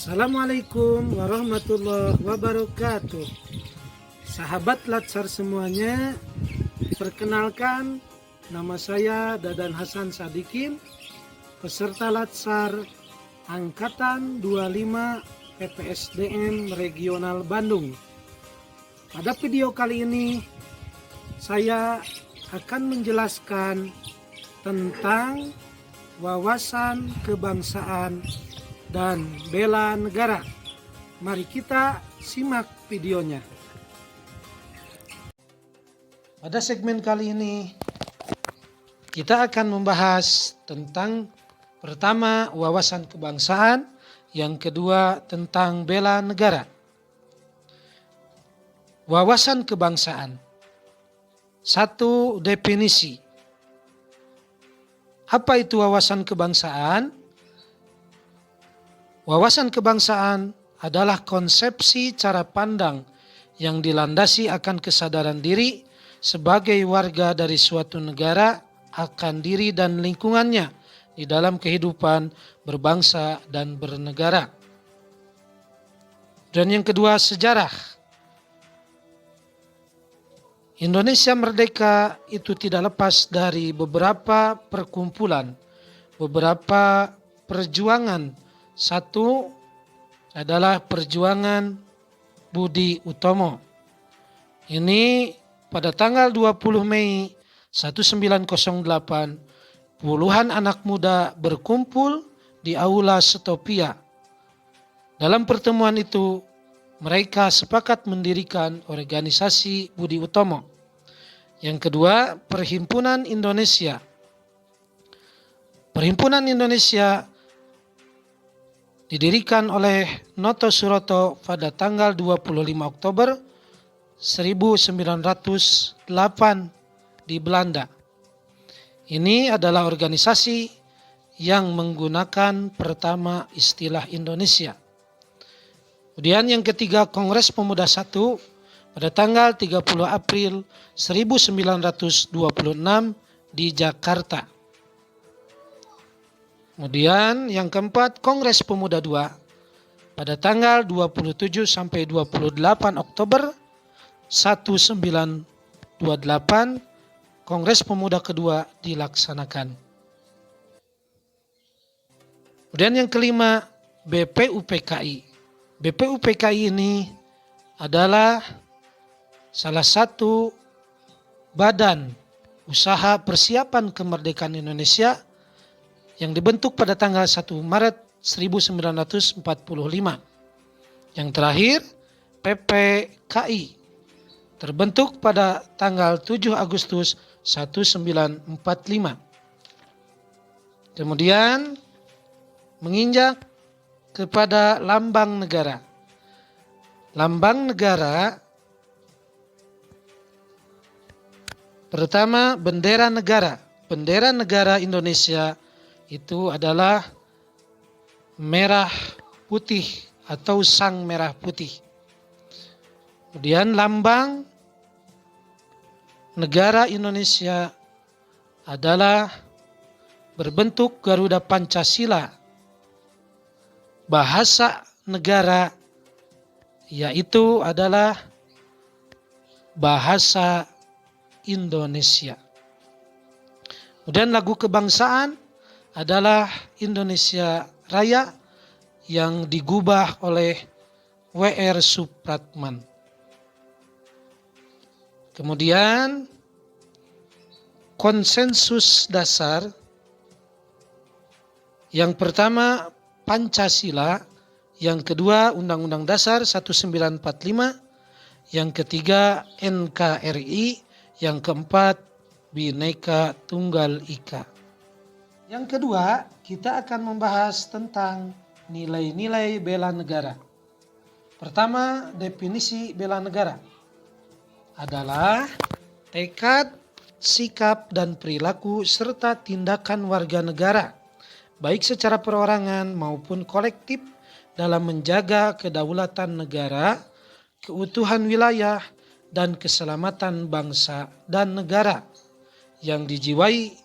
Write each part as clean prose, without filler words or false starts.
Assalamualaikum warahmatullahi wabarakatuh. Sahabat Latsar semuanya, perkenalkan nama saya Dadan Hasan Sadikin, peserta Latsar Angkatan 25 PPSDM Regional Bandung. Pada video kali ini saya akan menjelaskan tentang wawasan kebangsaan dan bela negara. Mari kita simak videonya. Pada segmen kali ini kita akan membahas tentang pertama wawasan kebangsaan, yang kedua tentang bela negara. Wawasan kebangsaan. Satu, definisi. Apa itu wawasan kebangsaan? Wawasan kebangsaan adalah konsepsi cara pandang yang dilandasi akan kesadaran diri sebagai warga dari suatu negara akan diri dan lingkungannya di dalam kehidupan berbangsa dan bernegara. Dan yang kedua, sejarah. Indonesia merdeka itu tidak lepas dari beberapa perkumpulan, beberapa perjuangan. Satu adalah perjuangan Budi Utomo. Ini pada tanggal 20 Mei 1908, puluhan anak muda berkumpul di Aula Setopia. Dalam pertemuan itu, mereka sepakat mendirikan organisasi Budi Utomo. Yang kedua, Perhimpunan Indonesia. Perhimpunan Indonesia didirikan oleh Noto Suroto pada tanggal 25 Oktober 1908 di Belanda. Ini adalah organisasi yang menggunakan pertama istilah Indonesia. Kemudian yang ketiga, Kongres Pemuda I pada tanggal 30 April 1926 di Jakarta. Kemudian yang keempat, Kongres Pemuda II pada tanggal 27 sampai 28 Oktober 1928, Kongres Pemuda kedua dilaksanakan. Kemudian yang kelima, BPUPKI. BPUPKI ini adalah salah satu badan usaha persiapan kemerdekaan Indonesia yang dibentuk pada tanggal 1 Maret 1945. Yang terakhir, PPKI terbentuk pada tanggal 7 Agustus 1945. Kemudian menginjak kepada lambang negara. Lambang negara pertama, bendera negara. Bendera negara Indonesia itu adalah merah putih atau sang merah putih. Kemudian lambang negara Indonesia adalah berbentuk Garuda Pancasila. Bahasa negara yaitu adalah bahasa Indonesia. Kemudian lagu kebangsaan adalah Indonesia Raya yang digubah oleh W.R. Supratman. Kemudian konsensus dasar. Yang pertama Pancasila, yang kedua Undang-Undang Dasar 1945, yang ketiga NKRI, yang keempat Bhinneka Tunggal Ika. Yang kedua, kita akan membahas tentang nilai-nilai bela negara. Pertama, definisi bela negara adalah tekad, sikap, dan perilaku serta tindakan warga negara, baik secara perorangan maupun kolektif, dalam menjaga kedaulatan negara, keutuhan wilayah, dan keselamatan bangsa dan negara, yang dijiwai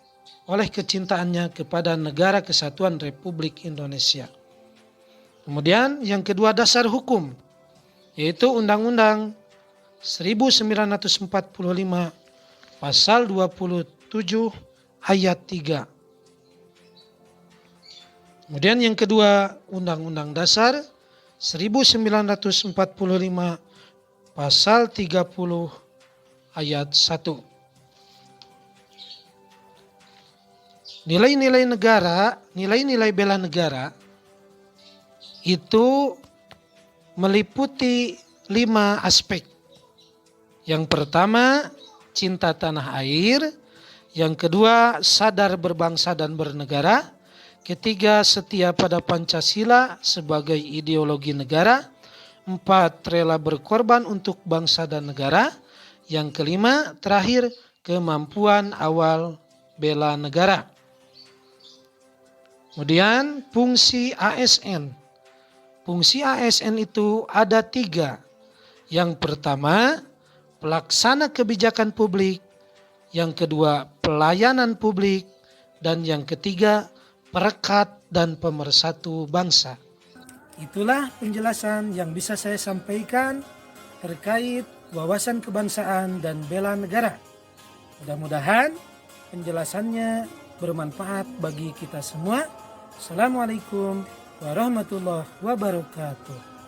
oleh kecintaannya kepada Negara Kesatuan Republik Indonesia. Kemudian yang kedua dasar hukum, yaitu Undang-Undang 1945 pasal 27 ayat 3. Kemudian yang kedua Undang-Undang Dasar 1945 pasal 30 ayat 1. Nilai-nilai negara, nilai-nilai bela negara itu meliputi 5 aspek. Yang pertama, cinta tanah air. Yang kedua, sadar berbangsa dan bernegara. Ketiga, setia pada Pancasila sebagai ideologi negara. 4, rela berkorban untuk bangsa dan negara. Yang kelima, terakhir, kemampuan awal bela negara. Kemudian fungsi ASN. Fungsi ASN itu ada 3. Yang pertama, pelaksana kebijakan publik. Yang kedua, pelayanan publik. Dan yang ketiga, perekat dan pemersatu bangsa. Itulah penjelasan yang bisa saya sampaikan terkait wawasan kebangsaan dan bela negara. Mudah-mudahan penjelasannya bermanfaat bagi kita semua. Assalamualaikum warahmatullahi wabarakatuh.